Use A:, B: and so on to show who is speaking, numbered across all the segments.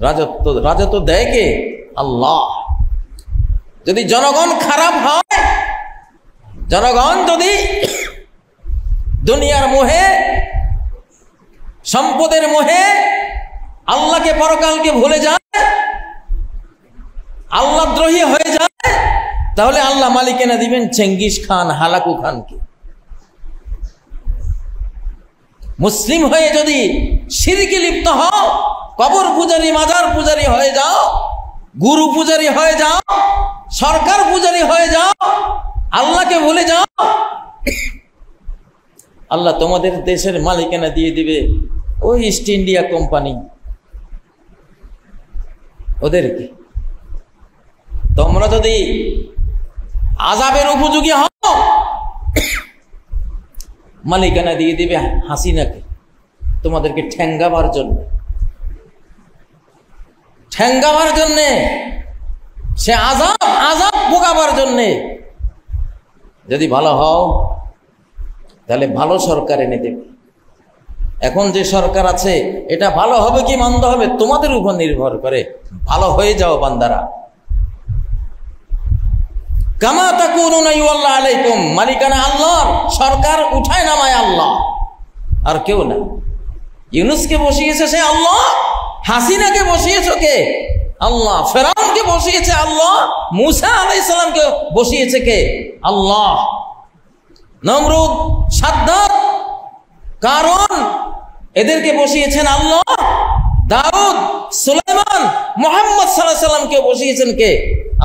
A: রাজত্ব দেয় কে? আল্লাহ। যদি জনগণ খারাপ হয়, জনগণ যদি দুনিয়ার মোহে, সম্পদের মোহে আল্লাহকে পরকালকে ভুলে যায়, আল্লাহ দ্রোহী হয়ে যায়, তাহলে আল্লাহ মালিকানা দিবেন চেঙ্গিস খান, হালাকু খানকে। মুসলিম হয়ে যদি শিরকে লিপ্ত হও, কবর পূজারী, মাজার পূজারী হয়ে যাও, গুরু পূজারী হয়ে যাও, সরকার পূজারী হয়ে যাও, আল্লাহকে ভুলে যাও, আল্লাহ তোমাদের দেশের মালিকানা দিয়ে দিবে ওই ইস্ট ইন্ডিয়া কোম্পানি, ওদেরকে। তোমরা যদি আযাবের উপযোগী হও, মালিকানা দিয়ে দিবে হাসিনাকে, তোমাদেরকে ঠ্যাঙ্গাবার জন্য, ঠ্যাঙ্গাবার জন্যে, সে আযাব ভোগাবার জন্যে। যদি ভালো হও তাহলে ভালো সরকার এনে দেবে। এখন যে সরকার আছে এটা ভালো হবে কি মন্দ হবে তোমাদের উপর নির্ভর করে। ভালো হয়ে যাও বান্দারা। কামা তাকুনুনা ইউআল্লাহ আলাইকুম, মালিকানা আল্লাহর, সরকার উঠায় নামায় আল্লাহ, আর কেউ না। ইউনূসকে বসিয়েছে সে আল্লাহ, হাসিনাকে বসিয়েছে কে? আল্লাহ। ফেরাউনকে বসিয়েছে আল্লাহ, মূসা আলাইহিস সালামকে বসিয়েছে কে? আল্লাহ। নমরুদ, সাদ্দাত, কারুন এদেরকে বসিয়েছেন আল্লাহ। দাউদ, সুলাইমান, মুহাম্মদ সাল্লাল্লাহু আলাইহি সাল্লামকে বসিয়েছেন কে?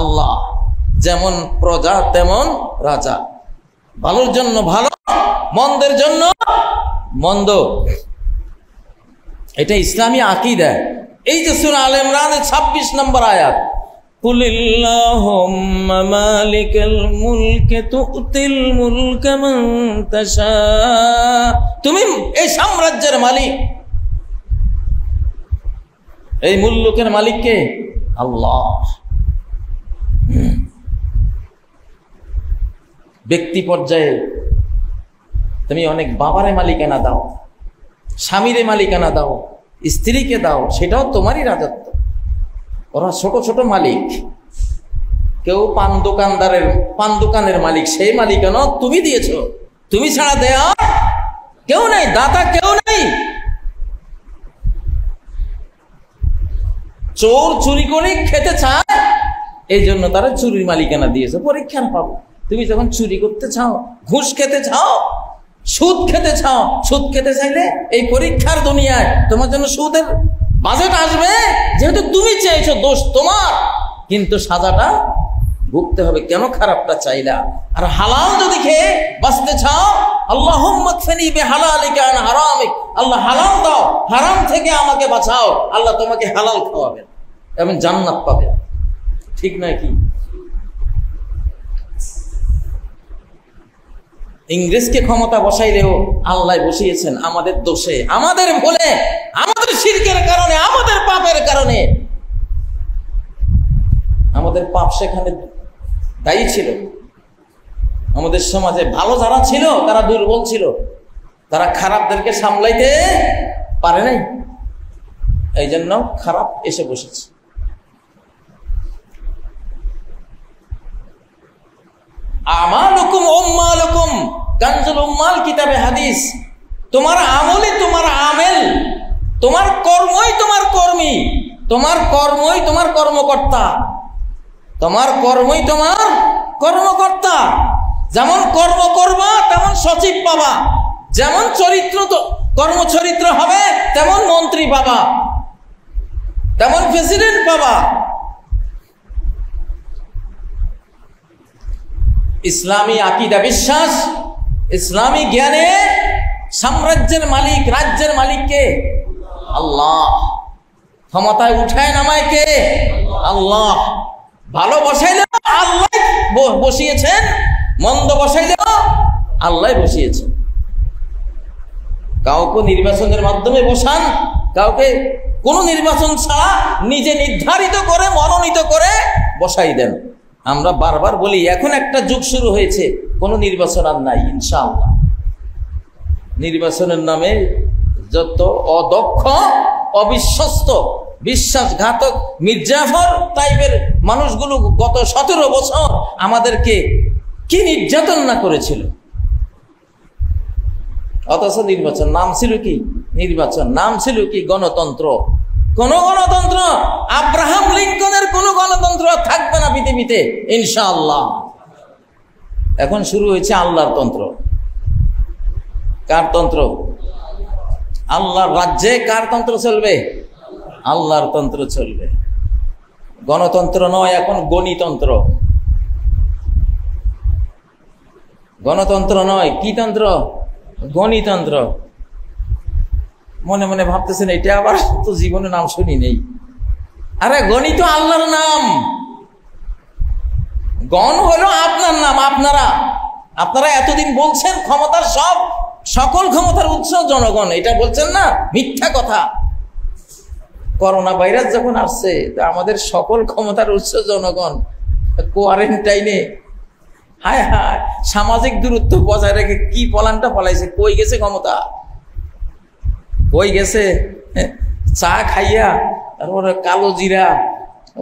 A: আল্লাহ। যেমন প্রজা তেমন রাজা, ভালোর জন্য ভালো, মন্দের জন্য মন্দ। এটা ইসলামী আকীদা। এই যে সূরা আলে ইমরানের 26 নম্বর আয়াত, কুলিল্লাহুম্মা মালিকাল মুলকি তুতিল মুলকা মান তাশা, তুমি এই সাম্রাজ্যের মালিক, এই মুলুকের মালিক কে? আল্লাহ। ব্যক্তি পর্যায়ে তুমি অনেক বাবারে মালিকানা দাও, স্বামীরে মালিকানা দাও, স্ত্রীকে দাও, সেটাও তোমারই রাজত্ব। ওরা ছোট ছোট মালিক, কেউ পান দোকানের মালিক, সেই মালিকানা তুমি দিয়েছো। তুমি ছাড়া দেয়া কেউ নেই, দাতা কেউ নেই। চোর চুরি করে খেতে চায়, এই জন্য তারা চুরির মালিকানা দিয়েছে। পরীক্ষা পাবো। তুমি যখন চুরি করতে চাও, ঘুষ খেতে চাও, সুদ খেতে চাও, সুদ খেতে চাইলে এই পরীক্ষার দুনিয়ায় তোমার জন্য সুদের বাজেট আসবে। যেহেতু তুমি চেয়েছো, দোষ তোমার, কিন্তু সাজাটা ভুগতে হবে। কেন খারাপটা চাইলা? আর হালাল যদি খেয়ে বাঁচতে চাও, আল্লাহুম্মা কফিনি বিহালালিকা আন হারামিক, আল্লাহ হালাল দাও, হারাম থেকে আমাকে বাঁচাও, আল্লাহ তোমাকে হালাল খাওয়াবেন এবং জান্নাত পাবে। ঠিক নয় কি? ইংরেজকে ক্ষমতা বসাইলেও আল্লাহ বসিয়েছেন আমাদের দোষে, আমাদের ভুলে, আমাদের শিরকের কারণে, আমাদের পাপের কারণে। আমাদের পাপ সেখানে দায়ী ছিল। আমাদের সমাজে ভালো যারা ছিল তারা দুর্বল ছিল, তারা খারাপদেরকে সামলাইতে পারে নাই, এই জন্য খারাপ এসে বসেছে। আমালুকুম উম্মালুকুম, কানজুল উম্মাল কিতাবে হাদিস। তোমার আমলই তোমার আমেল, তোমার কর্মই তোমার কর্মী, তোমার কর্মই তোমার কর্মকর্তা, তোমার কর্মই তোমার কর্মকর্তা। যেমন কর্ম করবা তেমন সচিব পাবা, যেমন চরিত্র কর্মচরিত্র হবে তেমন মন্ত্রী পাবা, তেমন প্রেসিডেন্ট পাবা। ইসলামী আকীদা বিশ্বাস, ইসলামী জ্ঞানে সাম্রাজ্যের মালিক, রাজ্যের মালিক কে? আল্লাহ। ক্ষমতায় উঠায় নামায় কে? আল্লাহ। ভালো বসাইলেও আল্লাহ বসিয়েছেন, মন্দ বসাইলেও আল্লাহ বসিয়েছেন। কাউকে নির্বাচনের মাধ্যমে বসান, কাউকে কোনো নির্বাচন ছাড়া নিজে নির্ধারিত করে মনোনীত করে বসাই দেন। আমরা বারবার বলি এখন একটা যুগ শুরু হয়েছে, কোনো নির্বাচন আর নাই ইনশাআল্লাহ। নির্বাচনের নামে যত অদক্ষ, অবিশ্বস্ত বিশ্বাসঘাতক মির্জাফর টাইপের মানুষগুলো গত 17 বছর আমাদেরকে কি নির্যাতন না করেছিল। অথচ নির্বাচন নাম ছিল কি? নির্বাচন নাম ছিল কি? গণতন্ত্র। কোন গণতন্ত্র, আব্রাহাম লিঙ্কনের কোন গণতন্ত্র থাকবে না পৃথিবীতে ইনশাআল্লাহ। এখন শুরু হয়েছে আল্লাহর তন্ত্র। কার তন্ত্র? আল্লাহর রাজ্যে কার তন্ত্র চলবে? আল্লাহর তন্ত্র চলবে। গণতন্ত্র নয়, এখন গণিতন্ত্র। গণতন্ত্র নয়, কি তন্ত্র? গণিতন্ত্র। মনে মনে ভাবতেছেন এটা আবার তো জীবনে নাম শুনি নেই। আরে গণিত আল্লাহর নাম, গণ হলো আপনার নাম। আপনারা এতদিন বলছেন ক্ষমতার সকল ক্ষমতার উৎস জনগণ, এটা বলছেন না? মিথ্যা কথা। করোনা ভাইরাস যখন আসছে আমাদের সকল ক্ষমতার উৎস জনগণ। কোয়ারেন্টাইনে হায় হায় সামাজিক দূরত্ব বজায় রেখে কি পলানটা পলাইছে। কই গেছে ক্ষমতা? কই গেছে? চা খাইয়া, তারপরে কালো জিরা,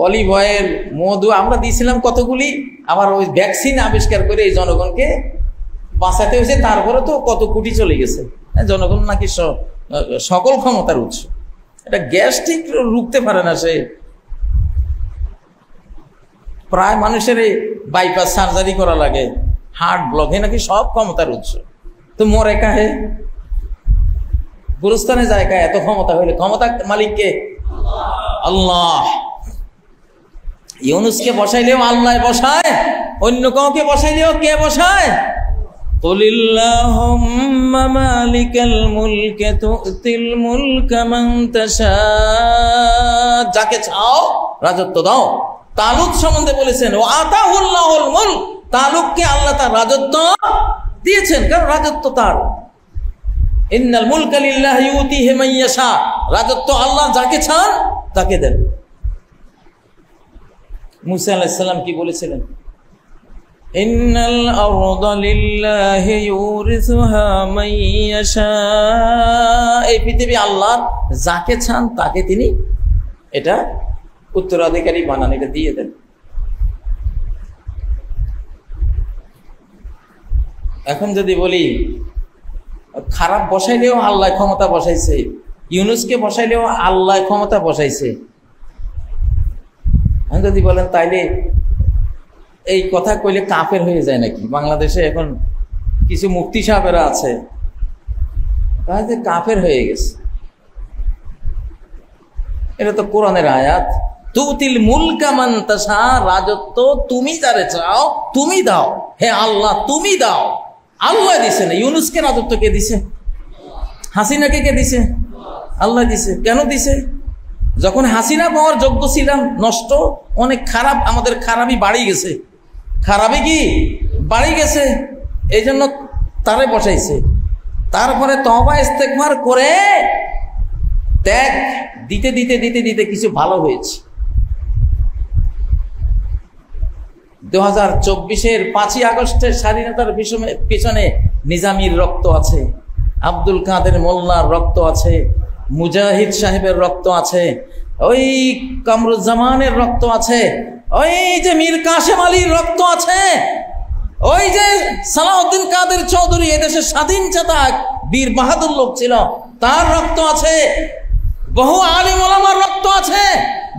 A: অলিভ অয়েল, মধু আমরা দিয়েছিলাম কতগুলি, আবার ওই ভ্যাকসিন আবিষ্কার করে এই জনগণকে বাঁচাতে হয়েছে। তারপরে তো কত কোটি চলে গেছে। জনগণ নাকি সকল ক্ষমতার উৎস। এটা গ্যাস ঠিক রুখতে পারে না সে। প্রায় মানুষের বাইপাস সার্জারি করা লাগে, হার্ট ব্লকে নাকি সব ক্ষমতার উৎস। তো মরে কাহে, গুরুস্থানে যায় কাহে? এত ক্ষমতা হইলে ক্ষমতা মালিককে আল্লাহ। ইউনুসকে বসাইলেও আল্লাহ বসায়, অন্য কাউকে বসাইলেও কে বসায়? কুলিল্লাহুম্মা মালিকাল মুলকি তুতিল মুলকা মান তাশা, যাকে চাও রাজত্ব দাও। তালুত সম্বন্ধে বলেছেন ও আতাহুল্লাহুল মুলক, তালুককে আল্লাহ তার রাজত্ব দিয়েছেন, কারণ রাজত্ব তার। ইন্নাল মুলকা লিল্লাহি ইউতিহি মান ইয়াশা, রাজত্ব আল্লাহ যাকে চান তাকে দেন। মুসা আলাইহিস সালাম কি বলেছিলেন? ইন্নাল আরদা লিল্লাহি ইউরিসুহা মান ইয়াশা, এই পৃথিবী আল্লাহর, যাকে চান তাকে তিনি এটা উত্তরাধিকারী বানান, এটা দিয়ে দেন। এখন যদি বলি খারাপ বসাইলেও আল্লাহ ক্ষমতা বসাইছে, ইউনুসকে বসাইলেও আল্লাহ ক্ষমতা বসাইছে, যদি বলেন তাইলে এই কথা কইলে কাফের হয়ে যায় নাকি? বাংলাদেশে এখন কিছু মুফতি সাহেবেরা আছে, তাহলে কাফের হয়ে গেছে। এটা তো কোরআনের আয়াত, তুতিল মুলকা মান তাশা, রাজত্ব তুমি যারে চাও তুমি দাও। হে আল্লাহ তুমি দাও। আল্লাহ দিছে না। ইউনুসকে রাজত্ব কে দিছে? হাসিনাকে কে দিছে? আল্লাহ দিছে। কেন দিছে? যখন হাসিনা পাওয়ার যোগ্য ছিলাম, নষ্ট অনেক খারাপ, আমাদের খারাপই বাড়ি গেছে। খারাপই কি বাড়ি গেছে, এই জন্য তারে বসাইছে। তারপরে তওবা ইস্তেগফার করে ত্যাগ দিতে দিতে দিতে দিতে কিছু ভালো হয়েছে। 2024-এর 5ই আগস্টের স্বাধীনতার পিছনে নিজামীর রক্ত আছে, আব্দুল কাদের মোল্লার রক্ত আছে, মুজাহিদ সাহেবের রক্ত আছে, ওই কামরুজ্জামানের রক্ত আছে, ওই যে মীর কাসেম আলীর রক্ত আছে, ওই যে সালাউদ্দিন কাদের চৌধুরী এদেশের স্বাধীন চেতা বীর বাহাদুর লোক ছিল, তার রক্ত আছে, বহু আলিম ওলামার রক্ত আছে,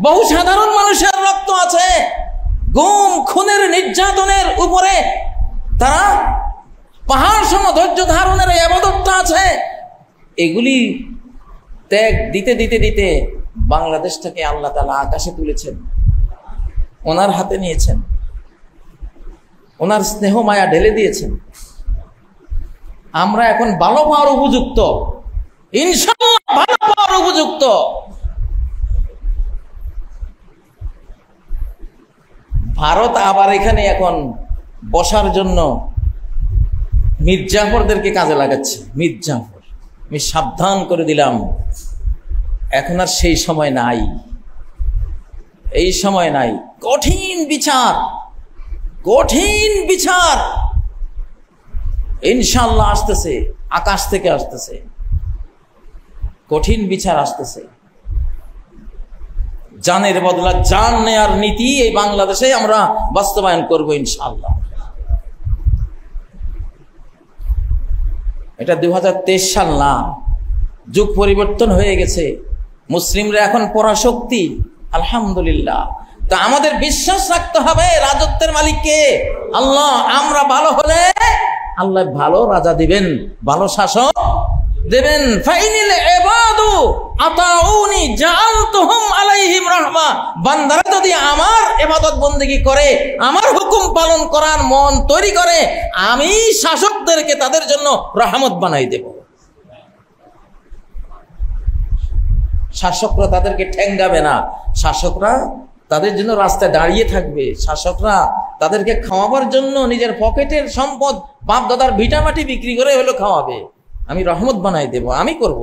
A: বহু সাধারণ মানুষের রক্ত আছে। গুম খুনের নির্যাতনের উপরে তারা পাহাড় সম ধৈর্য ধারণের ইবাদতটা আছে। এগুলি ত্যাগ দিতে দিতে দিতে বাংলাদেশটাকে আল্লাহ তাআলা আকাশে তুলেছেন, ওনার হাতে নিয়েছেন, ওনার স্নেহ মায়া ঢেলে দিয়েছেন। আমরা এখন ভালো পাওয়ার উপযুক্ত, ইনশাআল্লাহ ভালো পাওয়ার উপযুক্ত। ভারত আবার এখানে এখন বসার জন্য মির্জাফরদেরকে কাজে লাগাচ্ছে। মির্জাফর, আমি সাবধান করে দিলাম, এখন আর সেই সময় নাই, এই সময় নাই। কঠিন বিচার, কঠিন বিচার ইনশাআল্লাহ আসতেছে, আকাশ থেকে আসতেছে, কঠিন বিচার আসতেছে। জানের বদলা জান নেয়ার নীতি এই বাংলাদেশে আমরা বাস্তবায়ন করব ইনশাআল্লাহ। এটা 2023 সাল না, যুগ পরিবর্তন হয়ে গেছে, মুসলিমরা এখন পরাশক্তি আলহামদুলিল্লাহ। তা আমাদের বিশ্বাস রাখতে হবে রাজত্বের মালিক কে? আল্লাহ। আমরা ভালো হলে আল্লাহ ভালো রাজা দিবেন, ভালো শাসক দেবেন। ফাইনিল ইবাদু আতাউনি জাআলতুহুম আলাইহিম রাহমা, বান্দারা যদি আমার ইবাদত বندگی করে, আমার হুকুম পালন করার মন তৈরি করে, আমি শাসকদেরকে তাদের জন্য রহমত বানাই দেব। শাসকরা তাদেরকে ঠেঙ্গাবে না, শাসকরা তাদের জন্য রাস্তায় দাঁড়িয়ে থাকবে, শাসকরা তাদেরকে খাওয়াবার জন্য নিজের পকেটের সম্পদ বাপ দাদার ভিটামাটি বিক্রি করে হলো খাওয়াবে। আমি রহমত বানাই দেব, আমি করব।